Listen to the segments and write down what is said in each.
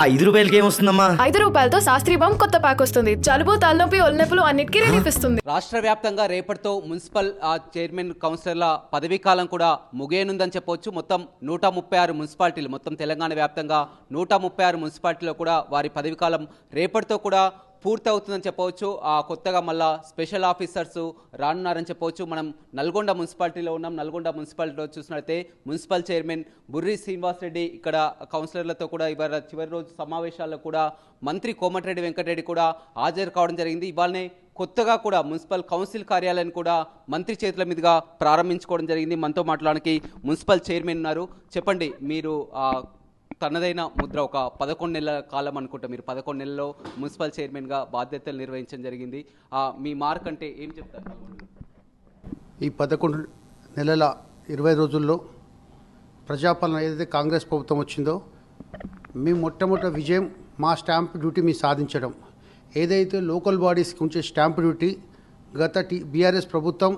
ఆ ₹5 ఏమొస్తుందమ్మా? ₹5 శాస్త్రీ బామ్ కొత్త ప్యాక్ వస్తుంది. జలుబు, తలనొప్పి, ఒళ్ళనొప్పులు అన్నిటికీ రిలీఫ్ ఇస్తుంది. రాష్ట్ర వ్యాప్తంగా రేపటితో మున్సిపల్ చైర్మన్ కౌన్సిలర్ల పదవీ కాలం కూడా ముగియనుందని చెప్పవచ్చు. మొత్తం 136 మున్సిపాలిటీలు, మొత్తం తెలంగాణ వ్యాప్తంగా 136 మున్సిపాలిటీలో కూడా వారి పదవీ కాలం రేపటితో కూడా పూర్తి అవుతుందని చెప్పవచ్చు. కొత్తగా మళ్ళా స్పెషల్ ఆఫీసర్స్ రానున్నారని చెప్పవచ్చు. మనం నల్గొండ మున్సిపాలిటీలో ఉన్నాం. నల్గొండ మున్సిపాలిటీలో చూసినట్లయితే మున్సిపల్ చైర్మన్ బుర్రి శ్రీనివాస్ రెడ్డి ఇక్కడ కౌన్సిలర్లతో కూడా ఇవాళ చివరి రోజు సమావేశాల్లో కూడా మంత్రి కోమటిరెడ్డి వెంకటరెడ్డి కూడా హాజరు కావడం జరిగింది. ఇవాళనే కొత్తగా కూడా మున్సిపల్ కౌన్సిల్ కార్యాలయాన్ని కూడా మంత్రి చేతుల మీదుగా ప్రారంభించుకోవడం జరిగింది. మనతో మాట్లాడడానికి మున్సిపల్ చైర్మన్ ఉన్నారు. చెప్పండి, మీరు తనదైన ముద్ర ఒక 11 నెలల కాలం అనుకుంటా, మీరు 11 నెలల్లో మున్సిపల్ చైర్మన్గా బాధ్యతలు నిర్వహించడం జరిగింది. మీ మార్క్ అంటే ఏం చెప్తారు? ఈ 11 నెలల 20 రోజుల్లో ప్రజాపాలన ఏదైతే కాంగ్రెస్ ప్రభుత్వం వచ్చిందో మేము మొట్టమొదటి విజయం మా స్టాంప్ డ్యూటీ మీ సాధించడం. ఏదైతే లోకల్ బాడీస్కి ఉంచే స్టాంప్ డ్యూటీ గత బీఆర్ఎస్ ప్రభుత్వం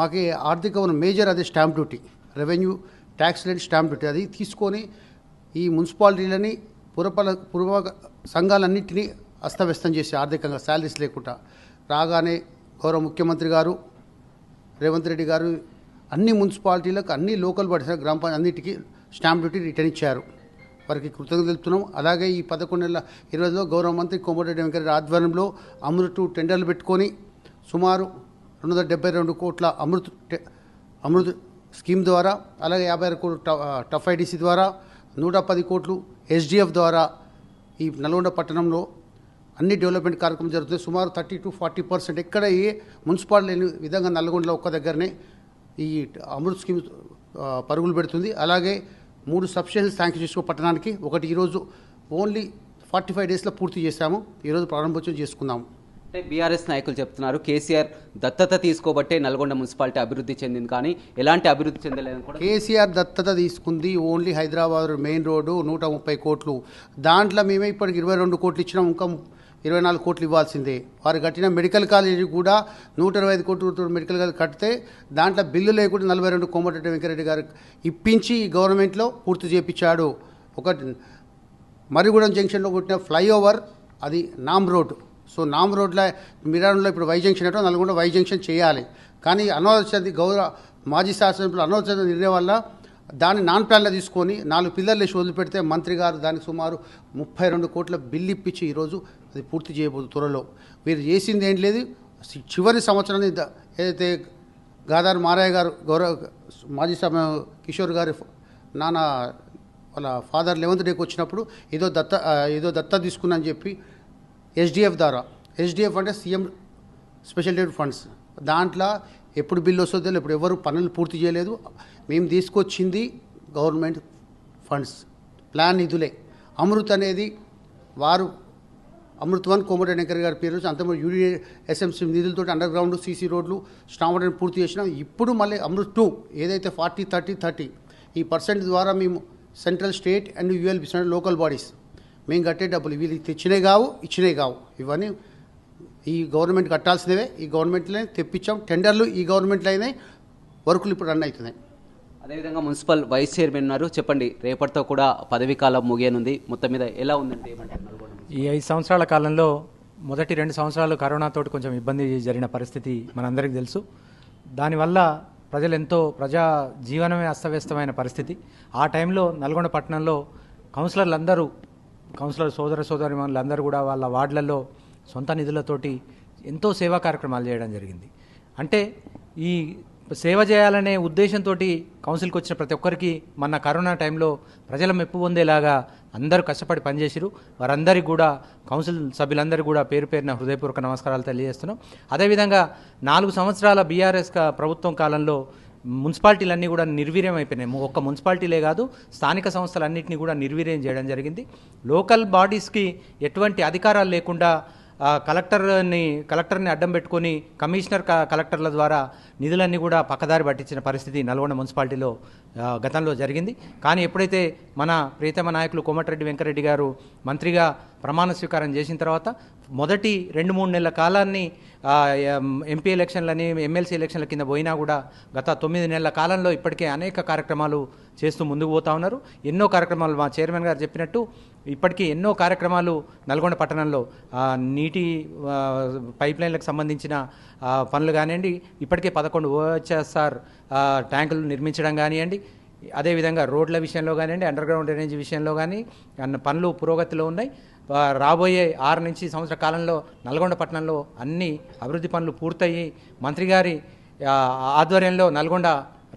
మాకు ఆర్థిక మేజర్ అదే స్టాంప్ డ్యూటీ, రెవెన్యూ ట్యాక్స్ లేని స్టాంప్ డ్యూటీ అది తీసుకొని ఈ మున్సిపాలిటీలని పూర్వ సంఘాలన్నింటినీ అస్తవ్యస్తం చేసి ఆర్థికంగా శాలరీస్ లేకుండా రాగానే గౌరవ ముఖ్యమంత్రి గారు రేవంత్ రెడ్డి గారు అన్ని మున్సిపాలిటీలకు అన్ని లోకల్ బాడీస్ గ్రామ పంచాయతీ అన్నిటికీ స్టాంప్ డ్యూటీ రిటర్న్ ఇచ్చారు. వారికి కృతజ్ఞతలు తెలుపుతున్నాం. అలాగే ఈ 11 నెలల 20లో గౌరవ మంత్రి కోమటిరెడ్డి వెంకటరెడ్డి ఆధ్వర్యంలో అమృత్ టెండర్లు పెట్టుకొని సుమారు 272 కోట్ల అమృత్ స్కీమ్ ద్వారా, అలాగే 56 కోట్లు టఫ్ ఐడిసి ద్వారా, 110 కోట్లు ఎస్డిఎఫ్ ద్వారా ఈ నల్గొండ పట్టణంలో అన్ని డెవలప్మెంట్ కార్యక్రమం జరుగుతుంది. సుమారు 30 to 40% ఎక్కడ ఏ మున్సిపాలిటీ లేని విధంగా నల్గొండలో ఒక్క దగ్గరనే ఈ అమృత్ స్కీమ్ పరుగులు పెడుతుంది. అలాగే 3 సబ్స్టేషన్స్ శాంక్షన్ చేసుకో పట్టణానికి. ఒకటి ఈరోజు ఓన్లీ 45 డేస్లో పూర్తి చేశాము. ఈరోజు ప్రారంభోత్సవం చేసుకున్నాము. అంటే బీఆర్ఎస్ నాయకులు చెప్తున్నారు కేసీఆర్ దత్తత తీసుకోబట్టే నల్గొండ మున్సిపాలిటీ అభివృద్ధి చెందింది, కానీ ఎలాంటి అభివృద్ధి చెందలేదని కూడా. కేసీఆర్ దత్తత తీసుకుంది ఓన్లీ హైదరాబాద్ మెయిన్ రోడ్డు 130 కోట్లు. దాంట్లో మేమే ఇప్పటికి 22 కోట్లు ఇచ్చినాం. ఇంకా 24 కోట్లు ఇవ్వాల్సిందే. వారు కట్టిన మెడికల్ కాలేజీ కూడా 125 కోట్లు మెడికల్ కాలేజ్ కడితే దాంట్లో బిల్లు లేకుండా 42 కోమటిరెడ్డి వెంకటరెడ్డి గారు ఇప్పించి ఈ గవర్నమెంట్లో పూర్తి చేయించాడు. ఒకటి మరిగూడెం జంక్షన్లో కొట్టిన ఫ్లైఓవర్ అది నామ్ రోడ్డు. సో నామ్ రోడ్లో మిరాన్లో ఇప్పుడు వై జంక్షన్ అంటే నల్గొండ వై జంక్షన్ చేయాలి. కానీ అనవసర గౌరవ మాజీ శాసనసభ్యులు అనవసర నిర్ణయం వల్ల దాన్ని నాన్ ప్లాన్లో తీసుకొని 4 పిల్లర్లు వేసి వదిలిపెడితే మంత్రి గారు దానికి సుమారు 32 కోట్ల బిల్లు ఇప్పించి ఈరోజు అది పూర్తి చేయబోదు త్వరలో. వీరు చేసింది ఏం లేదు. చివరి సంవత్సరాన్ని ఏదైతే గాదార్ మారయ్య గారు గౌరవ మాజీ సభ కిషోర్ గారి నాన్న వాళ్ళ ఫాదర్ 11th డేకి వచ్చినప్పుడు ఏదో దత్త తీసుకున్నా అని చెప్పి ఎస్డిఎఫ్ ద్వారా, ఎస్డిఎఫ్ అంటే సీఎం స్పెషల్ డెవలప్మెంట్ ఫండ్స్, దాంట్లో ఎప్పుడు బిల్లు వస్తుందో ఇప్పుడు ఎవరు పనులు పూర్తి చేయలేదు. మేము తీసుకొచ్చింది గవర్నమెంట్ ఫండ్స్ ప్లాన్ నిధులే. అమృత్ అనేది వారు అమృత్ 1 కోమటిరెడ్డి వెంకటరెడ్డి గారి పేరు అంతమంది యూడిఎస్ఎంసీ నిధులతో అండర్ గ్రౌండ్ సీసీ రోడ్లు స్టాంప్ పూర్తి చేసినాం. ఇప్పుడు మళ్ళీ అమృత్ 2 ఏదైతే 40-30-30 ఈ పర్సెంట్ ద్వారా మేము central state and ULB local bodies మేము కట్టే డబ్బులు వీళ్ళు ఇచ్చినవి కావు. ఇవన్నీ ఈ గవర్నమెంట్ కట్టాల్సినవే. ఈ గవర్నమెంట్లోనే తెప్పించాం. టెండర్లు ఈ గవర్నమెంట్లో అయినాయి. వర్కులు ఇప్పుడు రన్ అవుతున్నాయి. అదేవిధంగా మున్సిపల్ వైస్ చైర్మన్ ఉన్నారు. చెప్పండి, రేపటితో కూడా పదవీ కాలం ముగియనుంది. మొత్తం మీద ఎలా ఉందంటే ఏమంటారు? ఈ 5 సంవత్సరాల కాలంలో మొదటి 2 సంవత్సరాలు కరోనాతో కొంచెం ఇబ్బంది జరిగిన పరిస్థితి మనందరికీ తెలుసు. దానివల్ల ప్రజా జీవనమే అస్తవ్యస్తమైన పరిస్థితి. ఆ టైంలో నల్గొండ పట్టణంలో కౌన్సిలర్ సోదరిమణులందరూ కూడా వాళ్ళ వార్డులలో సొంత నిధులతోటి ఎంతో సేవా కార్యక్రమాలు చేయడం జరిగింది. అంటే ఈ సేవ చేయాలనే ఉద్దేశంతో కౌన్సిల్కి వచ్చిన ప్రతి ఒక్కరికి మన కరోనా టైంలో ప్రజల మెప్పు పొందేలాగా అందరూ కష్టపడి పనిచేసిరు. వారందరికీ కూడా కౌన్సిల్ సభ్యులందరూ కూడా పేరు పేరున హృదయపూర్వక నమస్కారాలు తెలియజేస్తున్నాం. అదేవిధంగా 4 సంవత్సరాల బీఆర్ఎస్ ప్రభుత్వం కాలంలో మున్సిపాలిటీలన్నీ కూడా నిర్వీర్యం అయిపోయినాయి. ఒక్క మున్సిపాలిటీలే కాదు, స్థానిక సంస్థలన్నింటినీ కూడా నిర్వీర్యం చేయడం జరిగింది. లోకల్ బాడీస్కి ఎటువంటి అధికారాలు లేకుండా కలెక్టర్ని అడ్డం పెట్టుకొని కమిషనర్ కలెక్టర్ల ద్వారా నిధులన్నీ కూడా పక్కదారి పట్టించిన పరిస్థితి నల్గొండ మున్సిపాలిటీలో గతంలో జరిగింది. కానీ ఎప్పుడైతే మన ప్రియతమ నాయకులు కోమటిరెడ్డి వెంకరెడ్డి గారు మంత్రిగా ప్రమాణ స్వీకారం చేసిన తర్వాత మొదటి 2-3 నెలల కాలాన్ని ఎంపీ ఎలక్షన్లని ఎమ్మెల్సీ ఎలక్షన్ల కింద పోయినా కూడా గత 9 నెలల కాలంలో ఇప్పటికే అనేక కార్యక్రమాలు చేస్తూ ముందుకు పోతా ఉన్నారు. ఎన్నో కార్యక్రమాలు మా చైర్మన్ గారు చెప్పినట్టు ఇప్పటికీ ఎన్నో కార్యక్రమాలు నల్గొండ పట్టణంలో నీటి పైప్ లైన్లకు సంబంధించిన పనులు కానివ్వండి, ఇప్పటికే 11 OHSR ట్యాంకులు నిర్మించడం కానివ్వండి, అదేవిధంగా రోడ్ల విషయంలో కానివ్వండి, అండర్ గ్రౌండ్ డ్రైనేజ్ విషయంలో కానీ పనులు పురోగతిలో ఉన్నాయి. రాబోయే 6 నుంచి సంవత్సర కాలంలో నల్గొండ పట్టణంలో అన్ని అభివృద్ధి పనులు పూర్తయ్యి మంత్రి గారి ఆధ్వర్యంలో నల్గొండ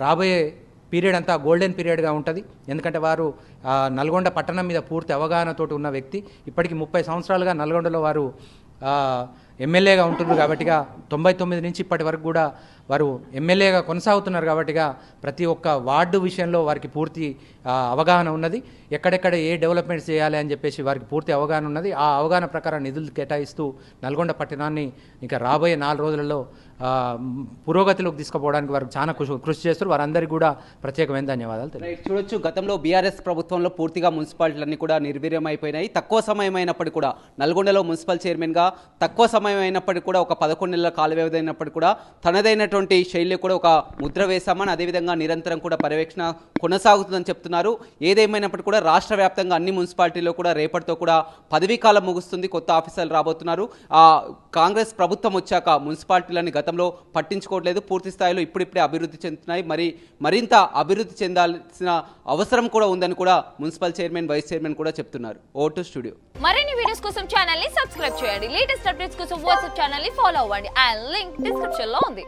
రాబోయే పీరియడ్ అంతా గోల్డెన్ పీరియడ్గా ఉంటుంది. ఎందుకంటే వారు నల్గొండ పట్టణం మీద పూర్తి అవగాహనతోటి ఉన్న వ్యక్తి. ఇప్పటికి 30 సంవత్సరాలుగా నల్గొండలో వారు ఎమ్మెల్యేగా ఉంటున్నారు కాబట్టిగా 99 నుంచి ఇప్పటి వరకు కూడా వారు ఎమ్మెల్యేగా కొనసాగుతున్నారు కాబట్టిగా ప్రతి ఒక్క వార్డు విషయంలో వారికి పూర్తి అవగాహన ఉన్నది. ఎక్కడెక్కడ ఏ డెవలప్మెంట్స్ చేయాలి అని చెప్పేసి వారికి పూర్తి అవగాహన ఉన్నది. ఆ అవగాహన ప్రకారం నిధులు కేటాయిస్తూ నల్గొండ పట్టణాన్ని ఇంకా రాబోయే 4 రోజులలో పురోగతిలోకి తీసుకుపోవడానికి వారు చాలా కృషి చేస్తారు. వారందరికీ కూడా ప్రత్యేకమైన ధన్యవాదాలు తెలియజేస్తున్నాను. చూడొచ్చు, గతంలో బీఆర్ఎస్ ప్రభుత్వంలో పూర్తిగా మున్సిపాలిటీలన్నీ కూడా నిర్వీర్యం అయిపోయినాయి. తక్కువ సమయం అయినప్పటికీ కూడా నల్గొండలో మున్సిపల్ చైర్మన్గా తక్కువ సమయం అయినప్పటికీ కూడా ఒక 11 నెలల కాల వ్యవధి అయినప్పటికీ కూడా తనదైనటువంటి శైలి కూడా ఒక ముద్ర వేశామని, అదేవిధంగా నిరంతరం కూడా పర్యవేక్షణ కొనసాగుతుందని చెప్తున్నారు. ఏదేమైనప్పటికీ కూడా రాష్ట్ర వ్యాప్తంగా అన్ని మున్సిపాలిటీల్లో కూడా రేపటితో కూడా పదవీ కాలం ముగుస్తుంది. కొత్త ఆఫీసర్లు రాబోతున్నారు. కాంగ్రెస్ ప్రభుత్వం వచ్చాక మున్సిపాలిటీలని గతంలో పట్టించుకోవట్లేదు. పూర్తి స్థాయిలో ఇప్పుడిప్పుడే అభివృద్ధి చెందుతున్నాయి. మరింత అభివృద్ధి చెందాల్సిన అవసరం కూడా ఉందని కూడా మున్సిపల్ చైర్మన్, వైస్ చైర్మన్ కూడా చెప్తున్నారు. Vote studio. మరిన్ని వీడియోస్ కోసం ఛానల్ ని సబ్స్క్రైబ్ చేయండి. లేటెస్ట్ అప్డేట్స్ కోసం వాట్సాప్ ఛానల్ ని ఫాలో అవ్వండి. ఆ లింక్ డిస్క్రిప్షన్ లో ఉంది.